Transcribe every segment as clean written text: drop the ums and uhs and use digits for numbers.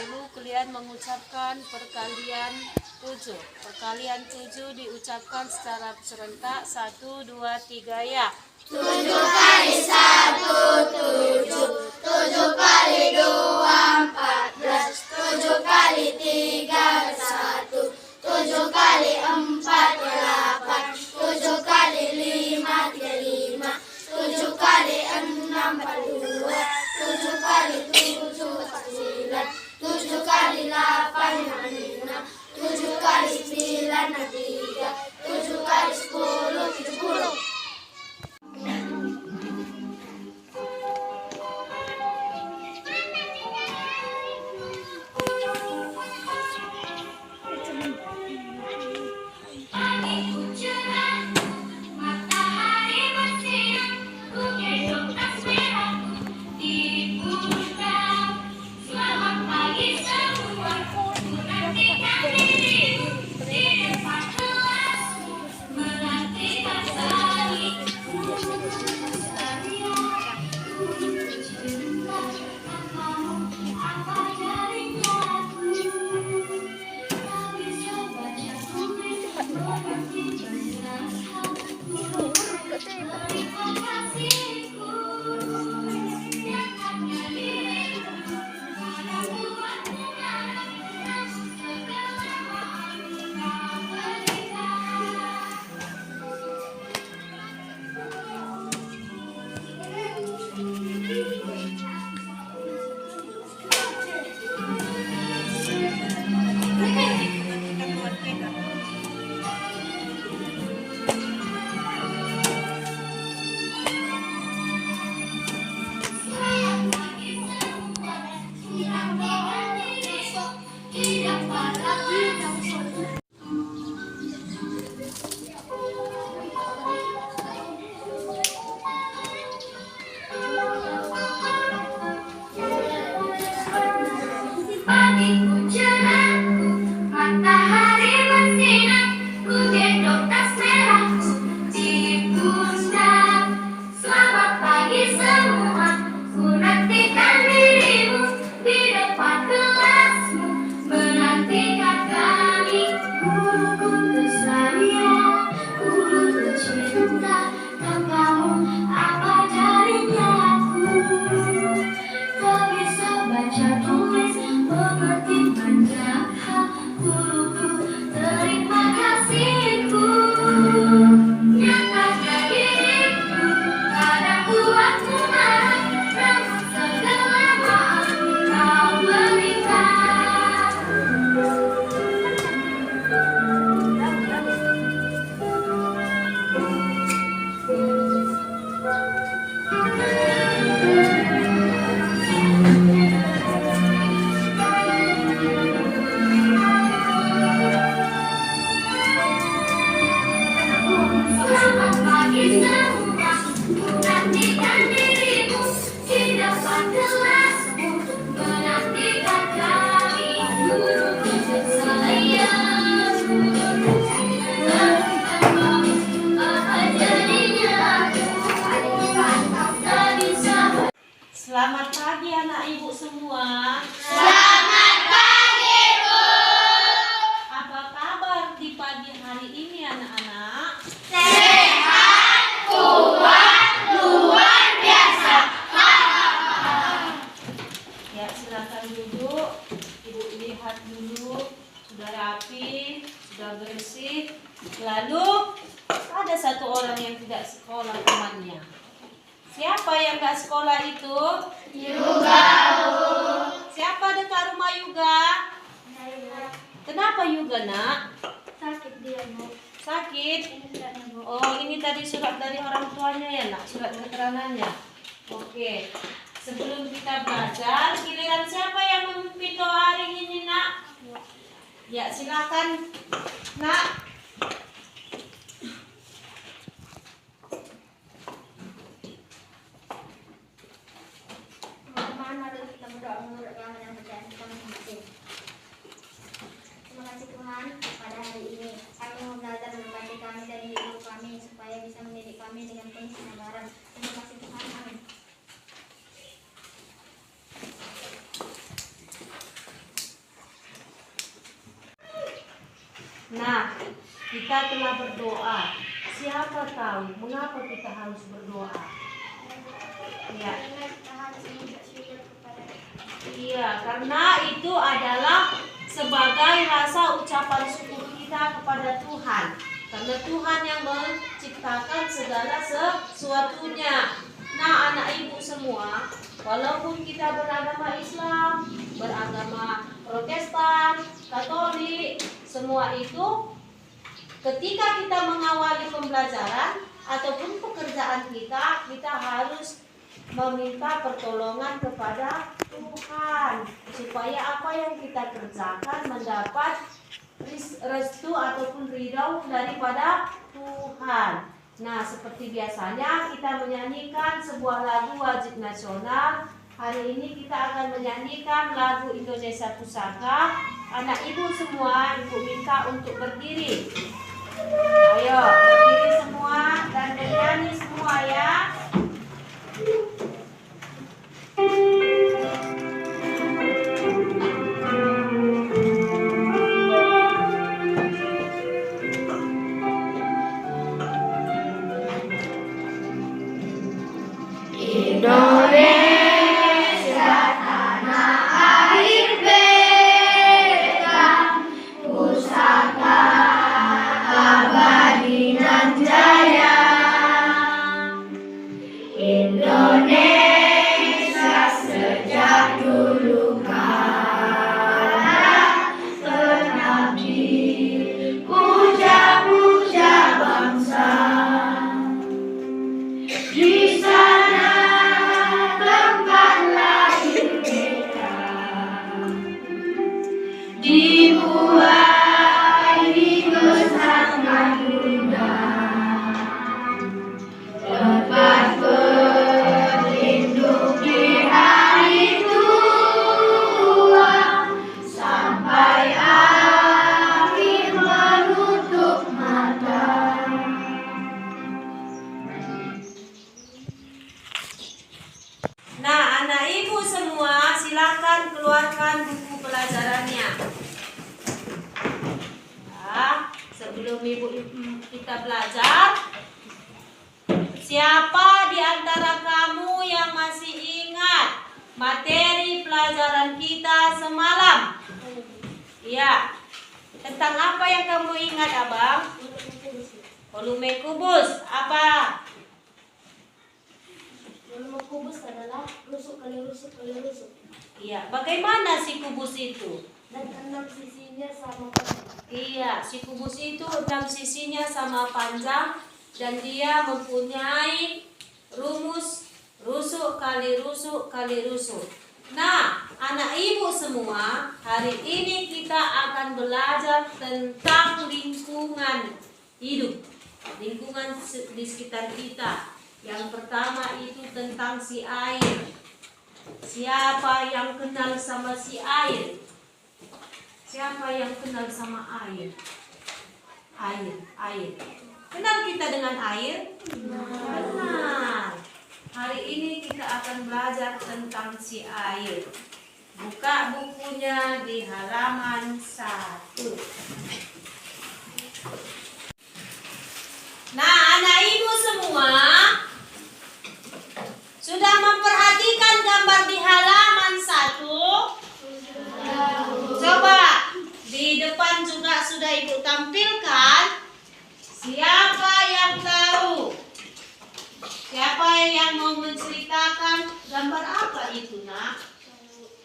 Lalu kalian mengucapkan perkalian 7. Perkalian 7 diucapkan secara serentak. 1, 2, 3 ya. 7 kali 1, 7. 7 kali 2, 14. 7 kali 3, 1. 7 kali 4, 8. 7 kali 5, 35. 7 kali 6, 42. 7 kali 7, 49. 7 kali 8, 56. 7 kali 9, 63. 7 kali 10, 70. Selamat pagi anak ibu semua. Selamat pagi, Bu. Apa kabar di pagi hari ini anak-anak? Sehat, kuat, luar biasa. Ya, silakan duduk. Ibu lihat dulu, sudah rapi, sudah bersih. Lalu ada satu orang yang tidak sekolah temannya. Siapa yang gak sekolah itu? Yuga, Bu. Siapa dekat rumah Yuga? Kenapa Yuga, nak? Sakit dia, Bu. Sakit? Ini suratnya, Bu. Oh, ini tadi surat dari orang tuanya ya, nak? Surat keterangannya. Oke. Sebelum kita belajar, giliran siapa yang memimpin doa hari ini, nak? Ya, silakan, nak. Teman-teman, mari kita berdoa menurut firman yang percaya kita masing-masing. Terima kasih Tuhan pada hari ini. Kami mau belajar memberkati kami dan guru kami supaya bisa mendidik kami dengan penuh kesabaran. Terima kasih Tuhan. Amin. Nah, kita telah berdoa. Siapa tahu mengapa kita harus berdoa? Ya. Karena kita harus minta syukur kepada Iya, karena itu adalah sebagai rasa ucapan syukur kita kepada Tuhan. Karena Tuhan yang menciptakan segala sesuatunya. Nah, anak ibu semua, walaupun kita beragama Islam, beragama Protestan, Katolik, semua itu ketika kita mengawali pembelajaran ataupun pekerjaan kita harus meminta pertolongan kepada Tuhan supaya apa yang kita kerjakan mendapat restu ataupun ridho daripada Tuhan. Nah, seperti biasanya kita menyanyikan sebuah lagu wajib nasional. Hari ini kita akan menyanyikan lagu Indonesia Pusaka. Anak ibu semua, ibu minta untuk berdiri. Ayo, berdiri semua dan bernyanyi semua ya. Nah, anak ibu semua, silakan keluarkan buku pelajarannya. Nah, sebelum ibu kita belajar, siapa di antara kamu yang masih ingat materi pelajaran kita semalam? Iya. Tentang apa yang kamu ingat, Abang? Volume kubus. Apa? volume kubus adalah rusuk kali rusuk kali rusuk. Iya. Bagaimana si kubus itu? Dan 6 sisinya sama panjang. Iya, si kubus itu 6 sisinya sama panjang dan dia mempunyai rumus rusuk kali rusuk kali rusuk. Nah, anak ibu semua, hari ini kita akan belajar tentang lingkungan hidup, lingkungan di sekitar kita. Yang pertama itu tentang si air. Siapa yang kenal sama si air? Siapa yang kenal sama air? Air. Kenal kita dengan air? Kenal. Hari ini kita akan belajar tentang si air. Buka bukunya di halaman 1. Nah, anak ibu semua sudah memperhatikan gambar di halaman 1? Coba di depan juga sudah ibu tampilkan. Siapa yang tahu? Siapa yang mau menceritakan gambar apa itu, Nak?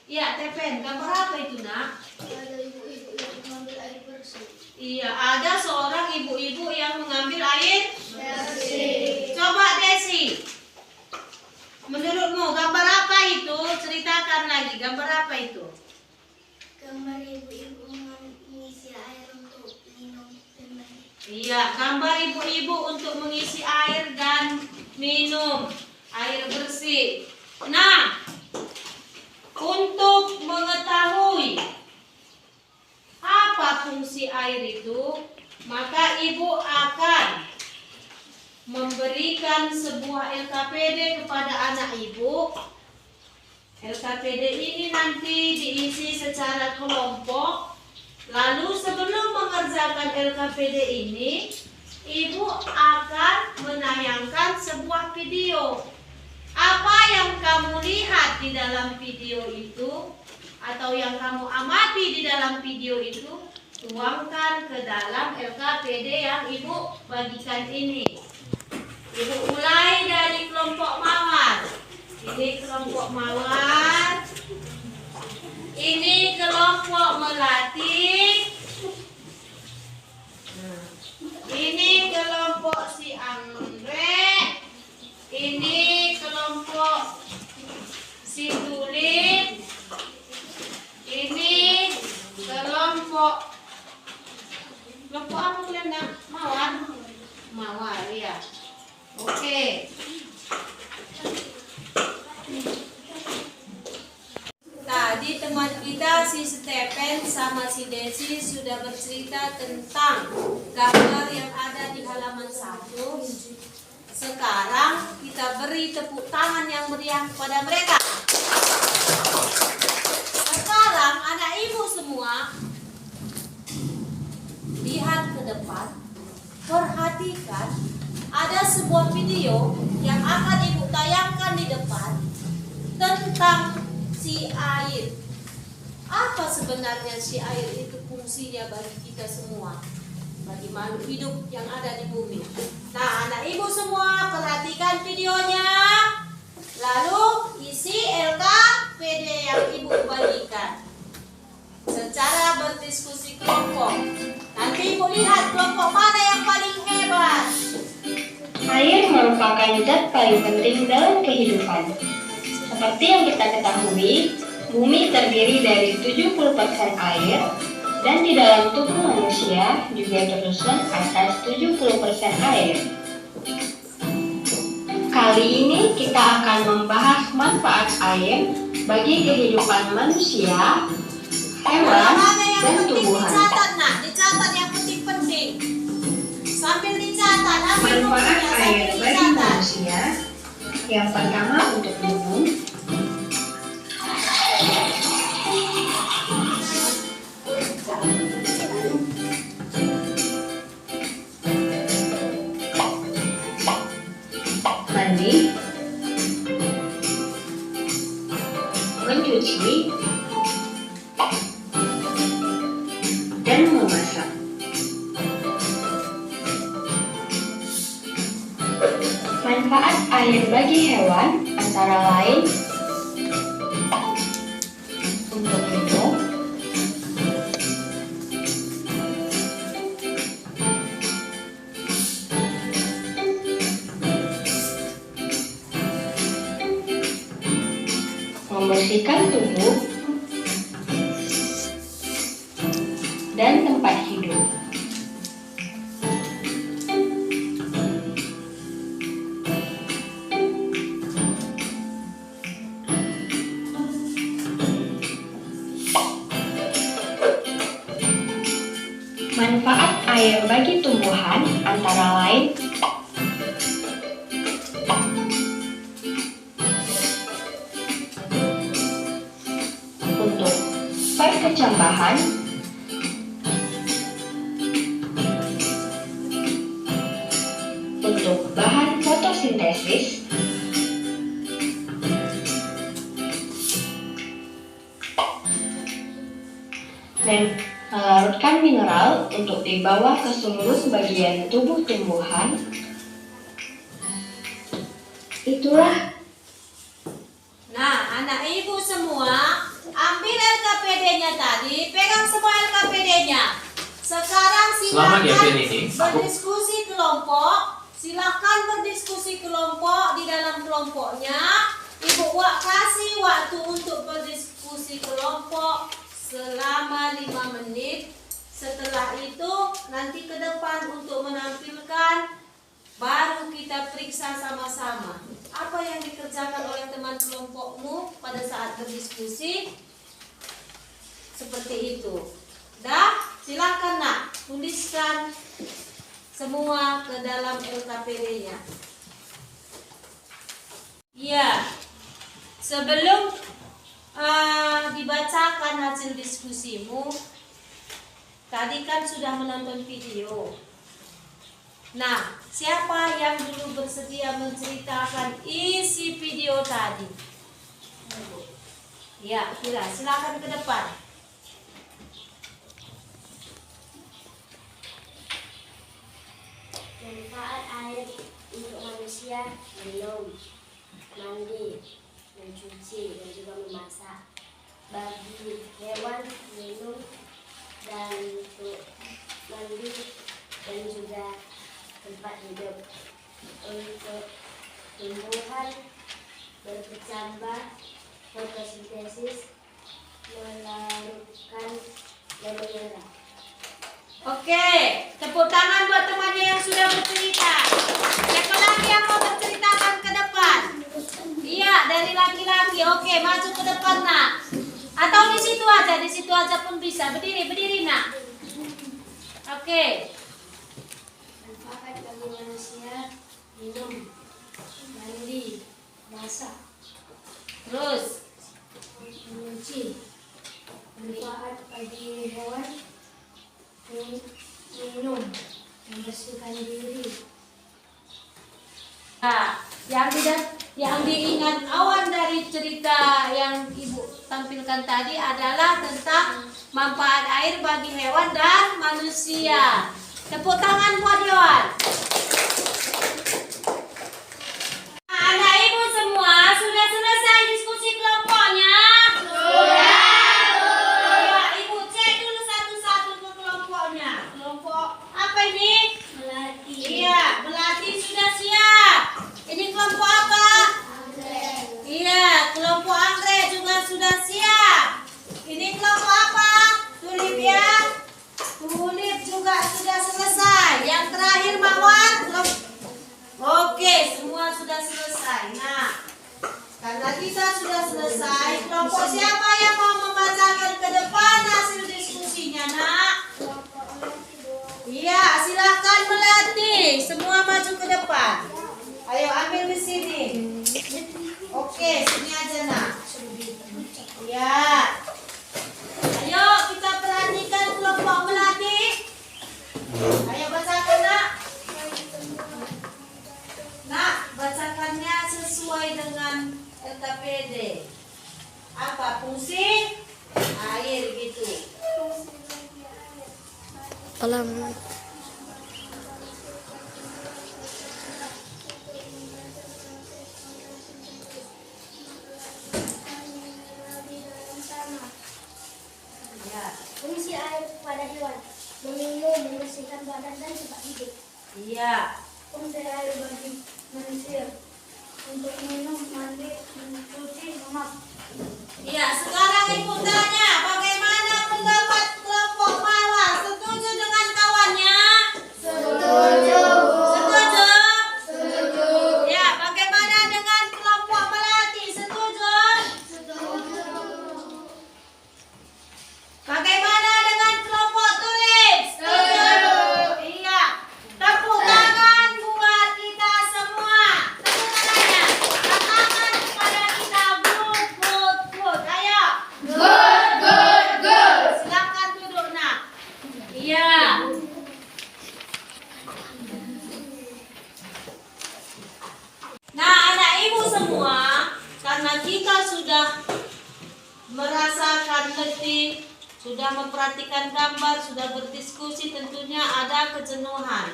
Iya, Tepen, gambar apa itu, Nak? Ada ibu-ibu yang mengambil air bersih. Iya, ada seorang ibu-ibu yang mengambil air Bersih. Coba Desi, menurutmu gambar apa itu? Ceritakan lagi, gambar apa itu? Gambar ibu-ibu mengisi air untuk minum dan lain. Iya, gambar ibu-ibu untuk mengisi air dan minum air bersih. Nah, untuk mengetahui apa fungsi air itu, maka ibu akan memberikan sebuah LKPD kepada anak ibu. LKPD ini nanti diisi secara kelompok. Lalu sebelum mengerjakan mengerjakan LKPD ini, Ibu akan menayangkan sebuah video. Apa yang kamu lihat di dalam video itu atau yang kamu amati di dalam video itu, tuangkan ke dalam LKPD yang Ibu bagikan ini. Ibu mulai dari kelompok mawar. Ini kelompok mawar. Ini kelompok melati. Ini kelompok si anggrek. Ini kelompok si tulip. Ini kelompok apa kalian nak? Mawar. Mawar ya. Oke. Tadi teman kita si Stephen sama si Desi sudah bercerita tentang gambar yang ada di halaman 1. Sekarang kita beri tepuk tangan yang meriah kepada mereka. Sekarang anak ibu semua lihat ke depan, perhatikan ada sebuah video yang akan ibu tayangkan di depan tentang si air. Apa sebenarnya si air itu fungsinya bagi kita semua, bagi makhluk hidup yang ada di bumi. Nah, anak ibu semua perhatikan videonya. Lalu isi LKPD yang ibu bagikan secara berdiskusi kelompok. Nanti ibu lihat kelompok mana yang paling hebat. Air merupakan zat paling penting dalam kehidupan. Seperti yang kita ketahui, bumi terdiri dari 70% air dan di dalam tubuh manusia juga tersusun atas 70% air. Kali ini kita akan membahas manfaat air bagi kehidupan manusia, hewan, dan tumbuhan. Dicatat nak, dicatat yang penting-penting. Sambil dicatat. Manfaat air bagi manusia, yang pertama untuk minum, mandi, mencuci, dan memasak. Manfaat air bagi hewan antara lain untuk minum, membersihkan tubuh, dan tempat hidup. Manfaat air bagi tumbuhan antara lain untuk perkecambahan, untuk bahan fotosintesis, dan melarutkan mineral untuk dibawa ke seluruh bagian tubuh tumbuhan. Itulah. Nah, anak ibu semua, ambil LKPD-nya tadi, pegang semua LKPD-nya. Sekarang Selamat ya, silakan Penny. berdiskusi kelompok. Silakan berdiskusi kelompok di dalam kelompoknya. Ibu kasih waktu untuk berdiskusi kelompok selama 5 menit. Setelah itu nanti ke depan untuk menampilkan, baru kita periksa sama-sama apa yang dikerjakan oleh teman kelompokmu pada saat berdiskusi. Seperti itu. Dah, silakan nak, tuliskan semua ke dalam LKPD-nya. Iya. Sebelum dibacakan hasil diskusimu, tadi kan sudah menonton video. Nah, siapa yang dulu bersedia menceritakan isi video tadi? Ya, Kira, silakan ke depan. Manfaat air untuk manusia: minum, mandi, mencuci, dan juga memasak. Bagi hewan, minum dan untuk mandi dan juga tempat hidup. Untuk tumbuhan, berkecambah, fotosintesis, melarutkan dan menyerap. Oke, tepuk tangan buat temannya yang sudah bercerita. Siapa lagi yang mau berceritakan ke depan? Iya, dari laki-laki. Oke, maju ke depan, Nak. Atau di situ aja pun bisa. Berdiri, Nak. Oke. Manfaat bagi manusia: minum, mandi, masak, Terus. mencuci. Manfaat bagi hewan: minum, membersihkan diri. Nah, yang diingat awan dari cerita yang Ibu tampilkan tadi adalah tentang manfaat air bagi hewan dan manusia. Tepuk tangan buat Dewan. Anak Ibu semua sudah selesai diskusi kelompoknya? Ya, Ibu cek dulu satu-satu ke kelompoknya. Kelompok apa ini? Melati. Iya, melati sudah siap. Ini kelompok apa? Iya, kelompok anggrek juga sudah siap. Ini kelompok apa? Tulip ya. Tulip juga sudah selesai. Yang terakhir Mawar. Oke, semua sudah selesai. Nah, karena kita sudah selesai, kelompok siapa yang mau membacakan ke depan hasil diskusinya, Nak? Iya, silakan Melati. Semua maju ke depan. Ayo ambil di sini. Oke, sini aja, Nak. Ya. Ayo kita perhatikan kelompok Melati. Ayo bacakan, Nak. Nak, bacakannya sesuai dengan RKPD. Apa fungsi air gitu? Kolam. Ya. Fungsi air pada hewan: meminum, membersihkan badan dan tempat hidup. Iya. Fungsi air bagi manusia: untuk minum, mandi, mencuci, memap. Iya, sekarang Ibu tanya, bagaimana pendapat kelompok Mawar? Setuju dengan kawannya? Setuju. Setuju? Setuju. Ya, bagaimana dengan kelompok Melati? Setuju? Setuju. Bagaimana dengan kelompok Tulip? Setuju. Iya. Tepuk tangan buat kita semua. Tepuk tangannya. Katakan kepada kita good, good, good. Ayo. Good, good, good. Silakan duduk, Nak. Iya. Nah, anak Ibu semua, karena kita sudah merasakan letih, sudah memperhatikan gambar, sudah berdiskusi, tentunya ada kejenuhan.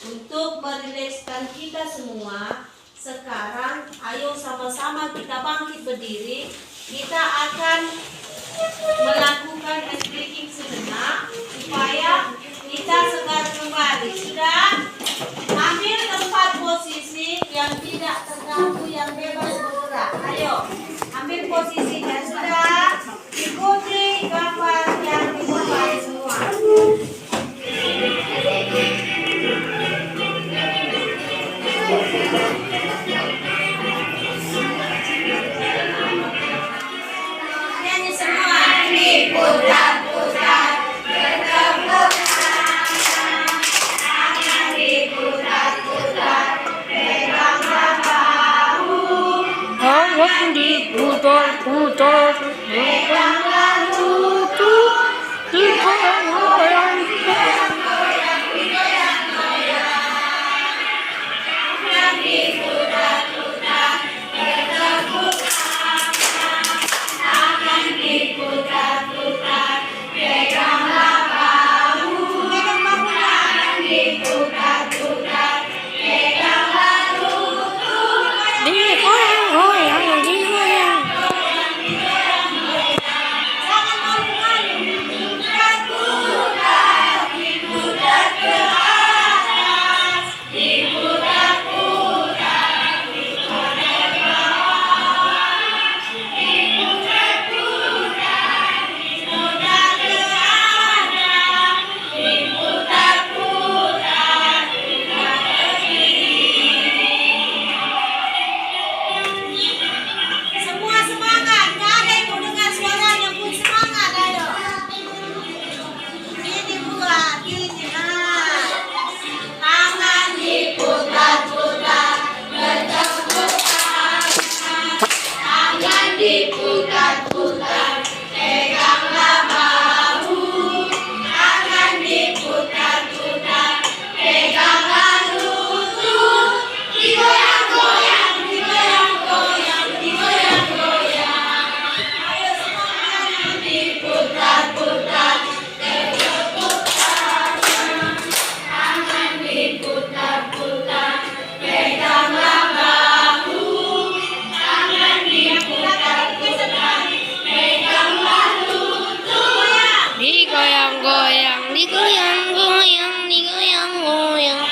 Untuk merilekskan kita semua, sekarang ayo sama-sama kita bangkit berdiri. Kita akan melakukan ice breaking sejenak supaya kita segar kembali. Sudah? Ambil tempat posisi yang tidak terganggu, yang bebas bergerak. Ayo, ambil posisinya. Sudah? Ikuti gambar yang dibuat semua. Nyanyi semua. Diputar-putar. digoyang-goyang, digoyang-goyang.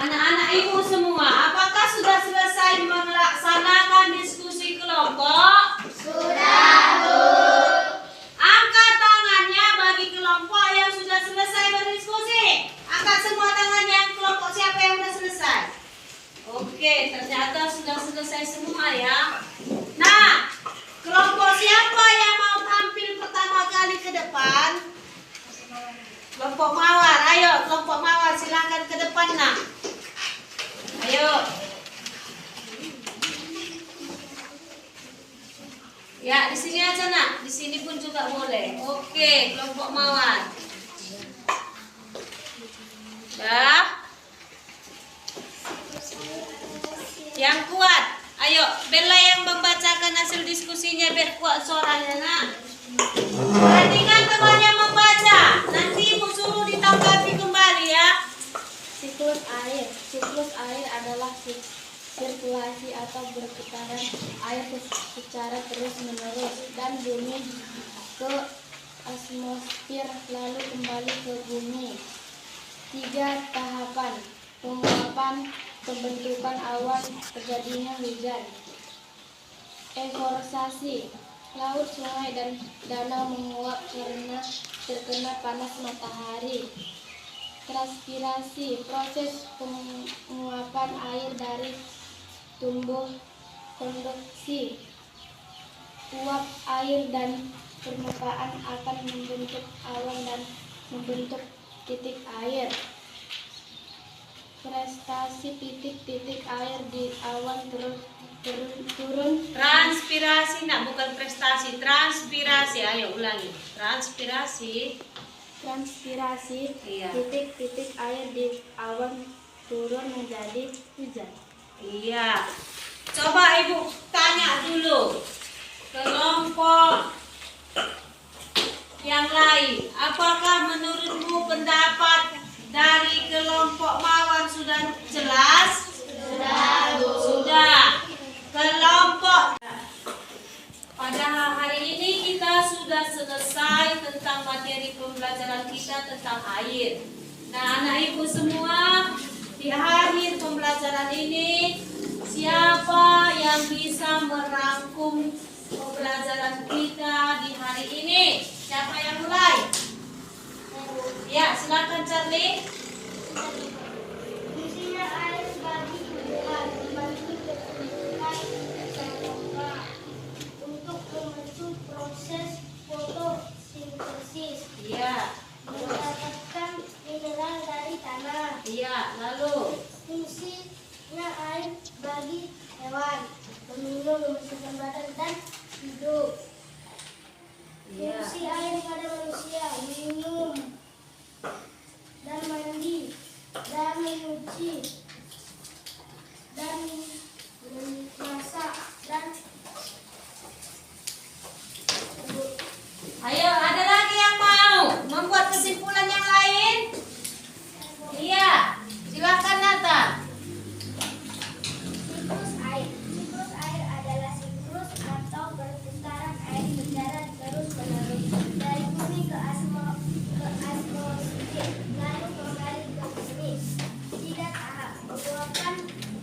Anak-anak ibu semua, apakah sudah selesai melaksanakan diskusi kelompok? Sudah, Bu. Angkat tangannya bagi kelompok yang sudah selesai berdiskusi. Angkat semua tangannya kelompok siapa yang sudah selesai. Oke, ternyata sudah selesai semua ya. Nah, kelompok siapa yang mau tampil pertama kali ke depan? Kelompok Mawar, ayo kelompok Mawar silakan ke depan nak. Ayo. Ya, di sini aja nak. Di sini pun juga boleh. Oke, kelompok Mawar. Dah. Yang kuat. Ayo, Bella yang membacakan hasil diskusinya biar kuat suaranya nak. Perhatikan temannya membaca. Nanti ibu suruh ditanggapi kembali ya. Siklus air. Siklus air adalah sirkulasi atau berputaran air secara terus-menerus dan bumi ke atmosfer lalu kembali ke bumi. 3 tahapan: penguapan, pembentukan awan, terjadinya hujan. Evaporisasi, laut, sungai, dan danau menguap karena terkena panas matahari. Transpirasi, proses penguapan air dari tumbuh konduksi. Uap air dan permukaan akan membentuk awan dan membentuk titik air. Prestasi titik-titik air di awan turun. Transpirasi nak, bukan prestasi. Transpirasi, ayo ulangi. Transpirasi. Iya. Titik-titik air di awan turun menjadi hujan. Iya. Coba ibu tanya dulu kelompok yang lain. Apakah menurutmu pendapat dari kelompok Mawar sudah jelas? Sudah, Bu. Sudah. Kelompok. Pada hari ini kita sudah selesai tentang materi pembelajaran kita tentang air. Nah, anak ibu semua, di akhir pembelajaran ini, siapa yang bisa merangkum pembelajaran kita di hari ini? Siapa yang mulai? Ya, silakan Charlie. Fungsinya air bagi tumbuhan membantu pertumbuhan serangga untuk membentuk proses fotosintesis. Iya. Mendapatkan mineral dari tanah. Iya, lalu Fungsinya air bagi hewan meminum, membersihkan badan dan hidup. iya. Fungsi air pada manusia minum dan mandi dan mencuci dan memasak dan Ayo, ada lagi yang mau membuat kesimpulan yang lain? Iya, silakan Nata. Siklus air adalah siklus atau perputaran air berjalan terus-menerus dari bumi ke atmosfer lalu kembali ke bumi. 3 tahap: penguapan,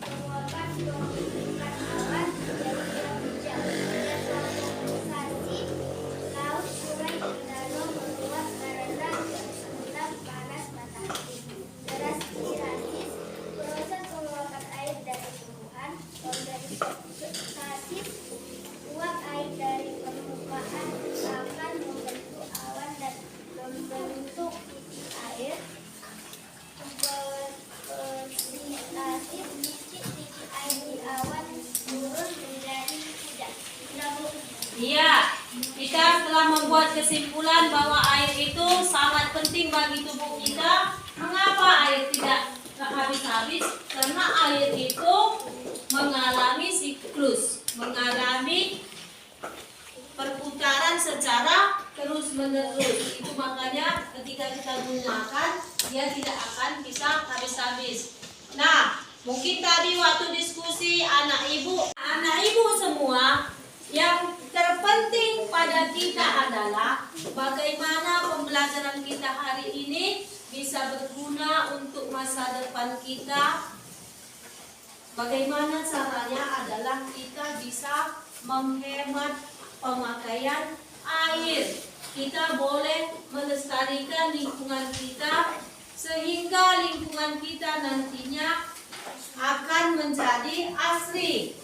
pembentukan awan, terjadinya hujan. Evaporisasi, laut, sungai, dan danau menguap karena terkena panas matahari. Transpirasi, proses penguapan air dari tumbuhan. Kondensasi, uap air dari permukaan akan membentuk awan dan membentuk titik air. Evaporisasi, titik air di awan turun menjadi hujan. Iya, kita telah membuat kesimpulan bahwa air itu sangat penting bagi tubuh kita. Mengapa air tidak habis-habis? Karena air itu mengalami siklus, mengalami perputaran secara terus-menerus. Itu makanya ketika kita gunakan, dia tidak akan bisa habis-habis. Nah, mungkin tadi waktu diskusi anak ibu semua, yang terpenting pada kita adalah bagaimana pembelajaran kita hari ini bisa berguna untuk masa depan kita. Bagaimana caranya adalah kita bisa menghemat pemakaian air. Kita boleh melestarikan lingkungan kita sehingga lingkungan kita nantinya akan menjadi asri.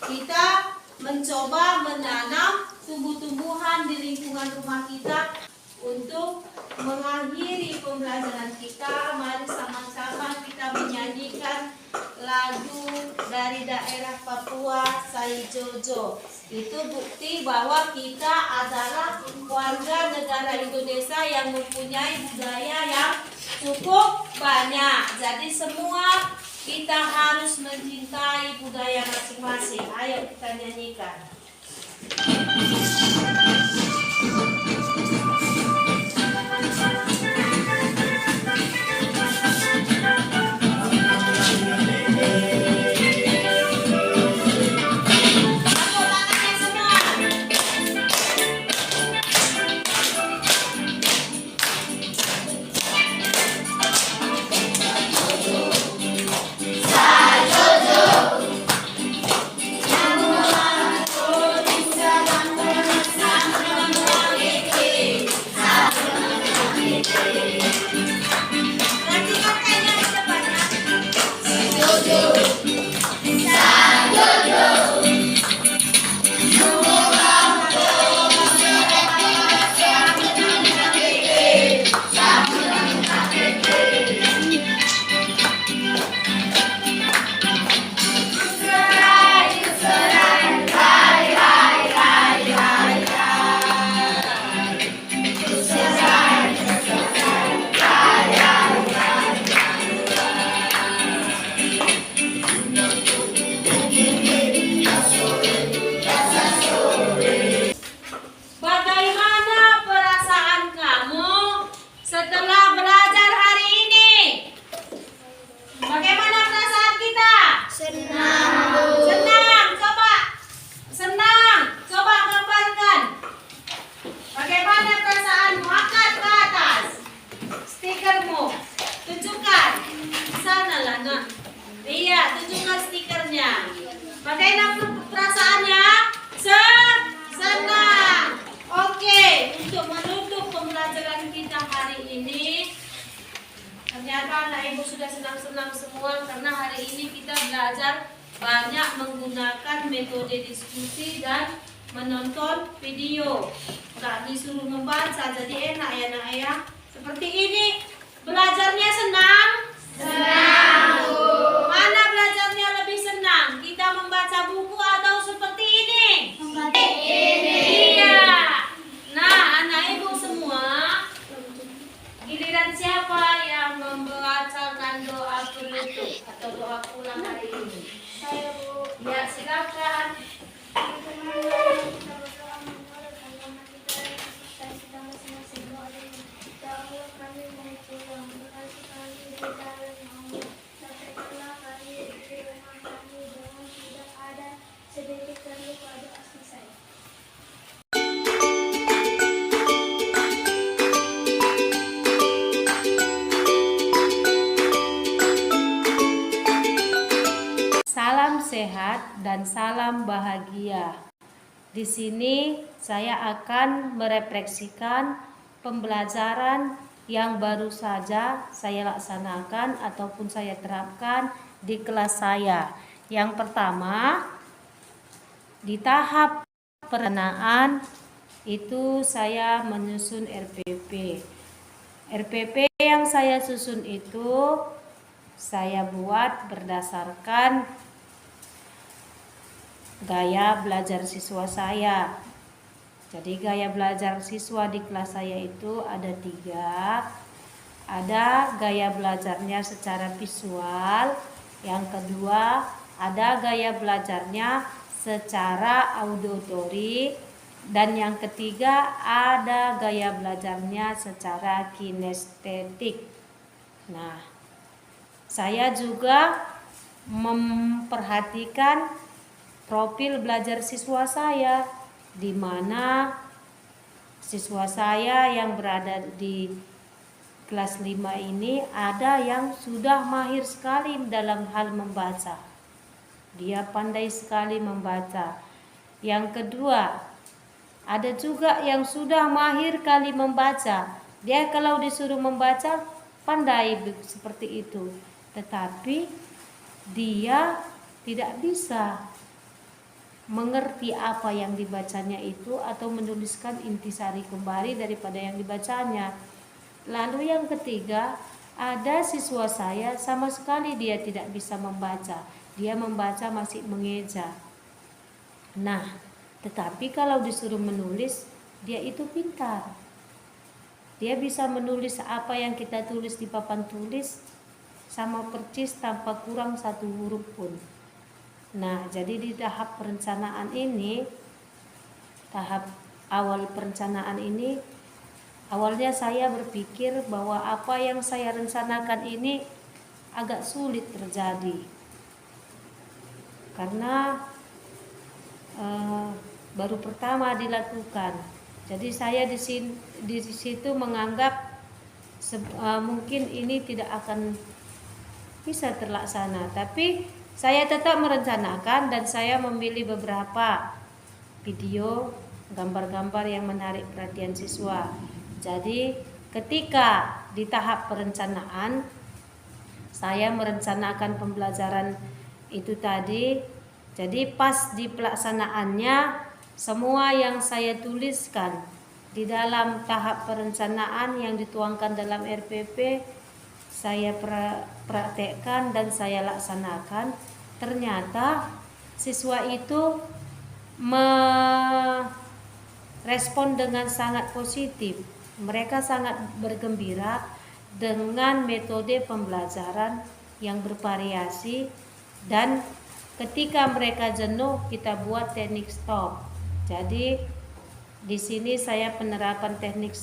Kita mencoba menanam tumbuh-tumbuhan di lingkungan rumah kita. Untuk mengakhiri pembelajaran kita, mari sama-sama kita menyanyikan lagu dari daerah Papua, Sai Jojo. Itu bukti bahwa kita adalah warga negara Indonesia yang mempunyai budaya yang cukup banyak. Jadi semua kita harus mencintai budaya masing-masing. Ayo kita nyanyikan. Ternyata anak ibu sudah senang-senang semua karena hari ini kita belajar banyak menggunakan metode diskusi dan menonton video. Nggak disuruh membaca, jadi enak ya nak ya. Seperti ini, belajarnya senang? Senang. Mana belajarnya lebih senang? Kita membaca buku atau seperti ini? Seperti ini. Iya. Nah, anak ibu semua, giliran siapa yang membacakan doa penutup atau doa pulang hari ini? Saya, Bu. Ya, silakan. Sedikit terluka ada asli saya. Salam sehat dan salam bahagia. Di sini saya akan merefleksikan pembelajaran yang baru saja saya laksanakan ataupun saya terapkan di kelas saya. Yang pertama, di tahap perenaan itu saya menyusun RPP. RPP yang saya susun itu saya buat berdasarkan gaya belajar siswa saya. Jadi gaya belajar siswa di kelas saya itu ada 3. Ada gaya belajarnya secara visual. Yang kedua, ada gaya belajarnya secara auditori. Dan yang ketiga, ada gaya belajarnya secara kinestetik. Nah, saya juga memperhatikan profil belajar siswa saya, di mana siswa saya yang berada di kelas 5 ini ada yang sudah mahir sekali dalam hal membaca. Dia pandai sekali membaca. Yang kedua, ada juga yang sudah mahir kali membaca. Dia kalau disuruh membaca pandai seperti itu. Tetapi dia tidak bisa mengerti apa yang dibacanya itu atau menuliskan intisari kembali daripada yang dibacanya. Lalu yang ketiga, ada siswa saya sama sekali dia tidak bisa membaca. Dia membaca masih mengeja. Nah, tetapi kalau disuruh menulis, dia itu pintar. Dia bisa menulis apa yang kita tulis di papan tulis sama persis tanpa kurang satu huruf pun. Nah, jadi di tahap perencanaan ini, tahap awal perencanaan ini, awalnya saya berpikir bahwa apa yang saya rencanakan ini agak sulit terjadi. Karena baru pertama dilakukan. Jadi saya di situ menganggap mungkin ini tidak akan bisa terlaksana. Tapi saya tetap merencanakan dan saya memilih beberapa video, gambar-gambar yang menarik perhatian siswa. Jadi ketika di tahap perencanaan, saya merencanakan pembelajaran itu tadi. Jadi pas di pelaksanaannya, semua yang saya tuliskan di dalam tahap perencanaan yang dituangkan dalam RPP, saya praktekkan dan saya laksanakan. Ternyata siswa itu merespon dengan sangat positif. Mereka sangat bergembira dengan metode pembelajaran yang bervariasi, dan ketika mereka jenuh kita buat teknik stop. Jadi di sini saya penerapan teknik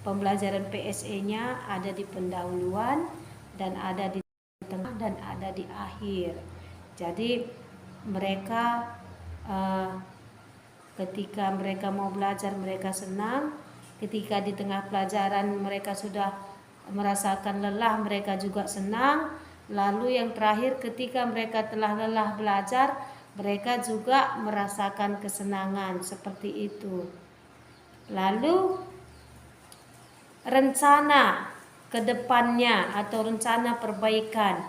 pembelajaran PSE-nya ada di pendahuluan dan ada di tengah dan ada di akhir. Jadi mereka ketika mereka mau belajar mereka senang, ketika di tengah pelajaran mereka sudah merasakan lelah mereka juga senang, lalu yang terakhir ketika mereka telah lelah belajar mereka juga merasakan kesenangan seperti itu. Lalu rencana ke depannya atau rencana perbaikan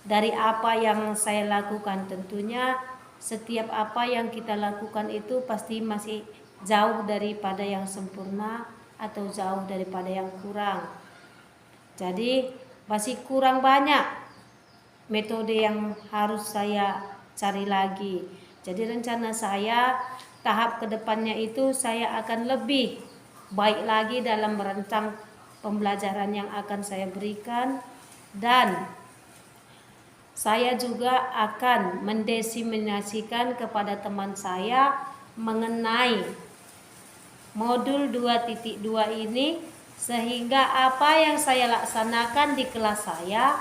dari apa yang saya lakukan, tentunya setiap apa yang kita lakukan itu pasti masih jauh daripada yang sempurna atau jauh daripada yang kurang. Jadi masih kurang banyak metode yang harus saya cari lagi. Jadi rencana saya tahap kedepannya itu saya akan lebih baik lagi dalam merancang pembelajaran yang akan saya berikan, dan saya juga akan mendiseminasikan kepada teman saya mengenai modul 2.2 ini, sehingga apa yang saya laksanakan di kelas saya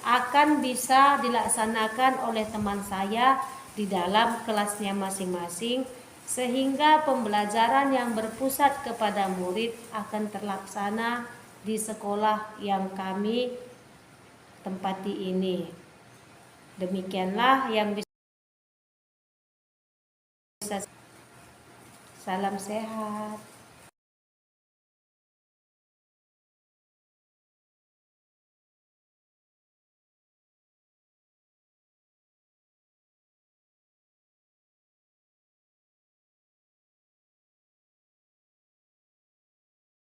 akan bisa dilaksanakan oleh teman saya di dalam kelasnya masing-masing, sehingga pembelajaran yang berpusat kepada murid akan terlaksana di sekolah yang kami tempati ini. Demikianlah yang bisa. Salam sehat.